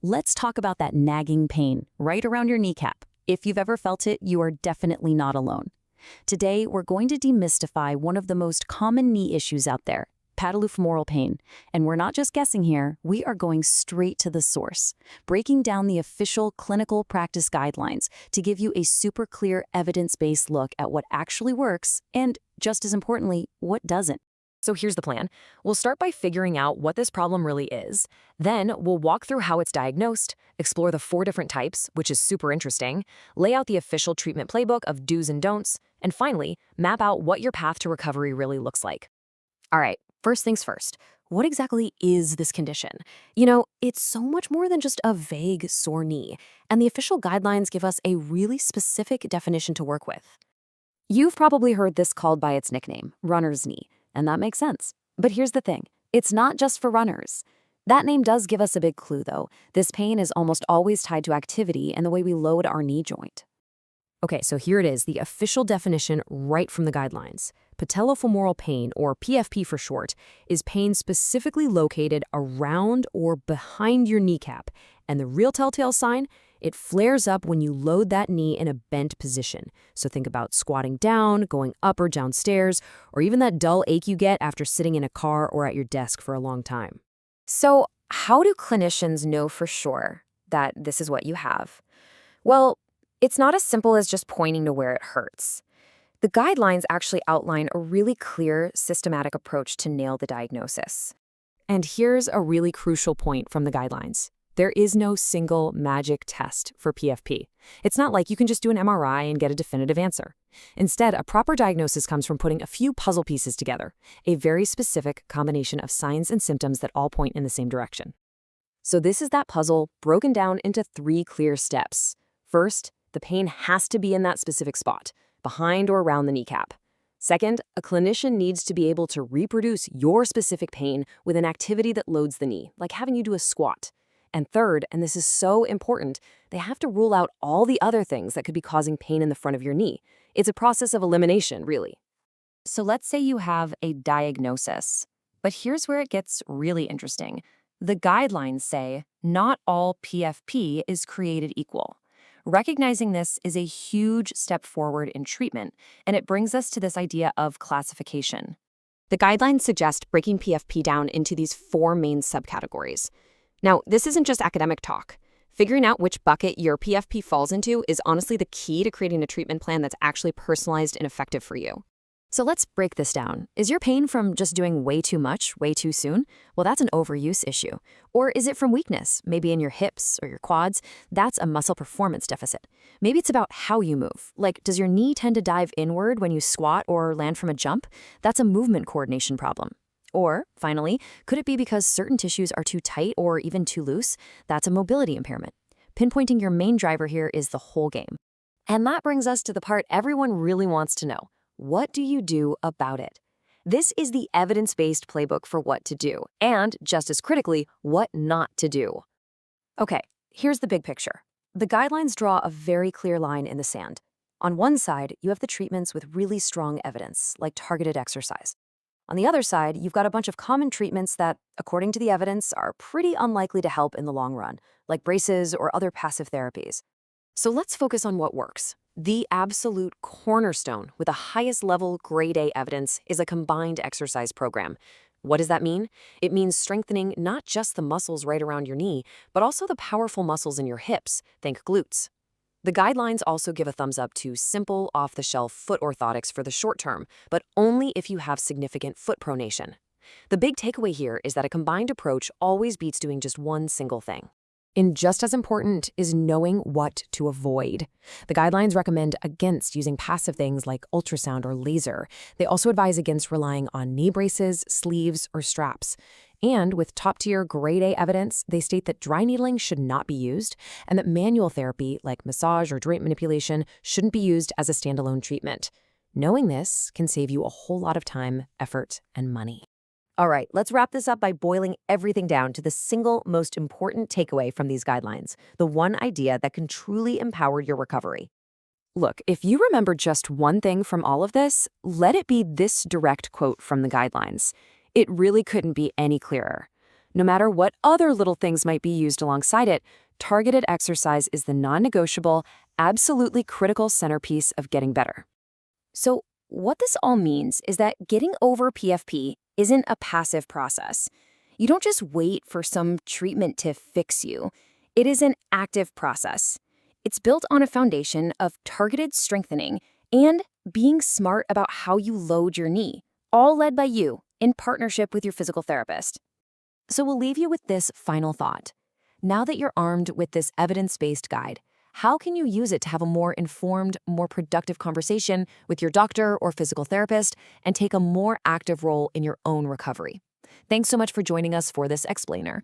Let's talk about that nagging pain right around your kneecap. If you've ever felt it, you are definitely not alone. Today, we're going to demystify one of the most common knee issues out there, patellofemoral pain. And we're not just guessing here, we are going straight to the source, breaking down the official clinical practice guidelines to give you a super clear evidence-based look at what actually works and, just as importantly, what doesn't. So here's the plan. We'll start by figuring out what this problem really is. Then we'll walk through how it's diagnosed, explore the 4 different types, which is super interesting, lay out the official treatment playbook of do's and don'ts, and finally, map out what your path to recovery really looks like. All right, first things first. What exactly is this condition? It's so much more than just a vague sore knee, and the official guidelines give us a really specific definition to work with. You've probably heard this called by its nickname, runner's knee. And that makes sense. But here's the thing. It's not just for runners. That name does give us a big clue, though. This pain is almost always tied to activity and the way we load our knee joint. Okay, so here it is, the official definition right from the guidelines. Patellofemoral pain, or PFP for short, is pain specifically located around or behind your kneecap. And the real telltale sign? It flares up when you load that knee in a bent position. So think about squatting down, going up or down stairs, or even that dull ache you get after sitting in a car or at your desk for a long time. So how do clinicians know for sure that this is what you have? Well, it's not as simple as just pointing to where it hurts. The guidelines actually outline a really clear, systematic approach to nail the diagnosis. And here's a really crucial point from the guidelines. There is no single magic test for PFP. It's not like you can just do an MRI and get a definitive answer. Instead, a proper diagnosis comes from putting a few puzzle pieces together, a very specific combination of signs and symptoms that all point in the same direction. So this is that puzzle broken down into 3 clear steps. First, the pain has to be in that specific spot, behind or around the kneecap. Second, a clinician needs to be able to reproduce your specific pain with an activity that loads the knee, like having you do a squat. And third, and this is so important, they have to rule out all the other things that could be causing pain in the front of your knee. It's a process of elimination, really. So let's say you have a diagnosis. But here's where it gets really interesting. The guidelines say not all PFP is created equal. Recognizing this is a huge step forward in treatment, and it brings us to this idea of classification. The guidelines suggest breaking PFP down into these 4 main subcategories. Now, this isn't just academic talk. Figuring out which bucket your PFP falls into is honestly the key to creating a treatment plan that's actually personalized and effective for you. So let's break this down. Is your pain from just doing way too much, way too soon? Well, that's an overuse issue. Or is it from weakness, maybe in your hips or your quads? That's a muscle performance deficit. Maybe it's about how you move. Like, does your knee tend to dive inward when you squat or land from a jump? That's a movement coordination problem. Or, finally, could it be because certain tissues are too tight or even too loose? That's a mobility impairment. Pinpointing your main driver here is the whole game. And that brings us to the part everyone really wants to know. What do you do about it? This is the evidence-based playbook for what to do, and, just as critically, what not to do. Okay, here's the big picture. The guidelines draw a very clear line in the sand. On one side, you have the treatments with really strong evidence, like targeted exercise. On the other side, you've got a bunch of common treatments that, according to the evidence, are pretty unlikely to help in the long run, like braces or other passive therapies. So let's focus on what works. The absolute cornerstone with the highest level grade A evidence is a combined exercise program. What does that mean? It means strengthening not just the muscles right around your knee, but also the powerful muscles in your hips, think glutes. The guidelines also give a thumbs up to simple, off-the-shelf foot orthotics for the short term, but only if you have significant foot pronation. The big takeaway here is that a combined approach always beats doing just one single thing. And just as important is knowing what to avoid. The guidelines recommend against using passive things like ultrasound or laser. They also advise against relying on knee braces, sleeves, or straps. And with top-tier grade A evidence, they state that dry needling should not be used and that manual therapy, like massage or joint manipulation, shouldn't be used as a standalone treatment. Knowing this can save you a whole lot of time, effort, and money. All right, let's wrap this up by boiling everything down to the single most important takeaway from these guidelines, the one idea that can truly empower your recovery. Look, if you remember just one thing from all of this, let it be this direct quote from the guidelines. It really couldn't be any clearer. No matter what other little things might be used alongside it, targeted exercise is the non-negotiable, absolutely critical centerpiece of getting better. So, what this all means is that getting over PFP isn't a passive process. You don't just wait for some treatment to fix you. It is an active process. It's built on a foundation of targeted strengthening and being smart about how you load your knee, all led by you in partnership with your physical therapist. So we'll leave you with this final thought. Now that you're armed with this evidence-based guide, how can you use it to have a more informed, more productive conversation with your doctor or physical therapist and take a more active role in your own recovery? Thanks so much for joining us for this explainer.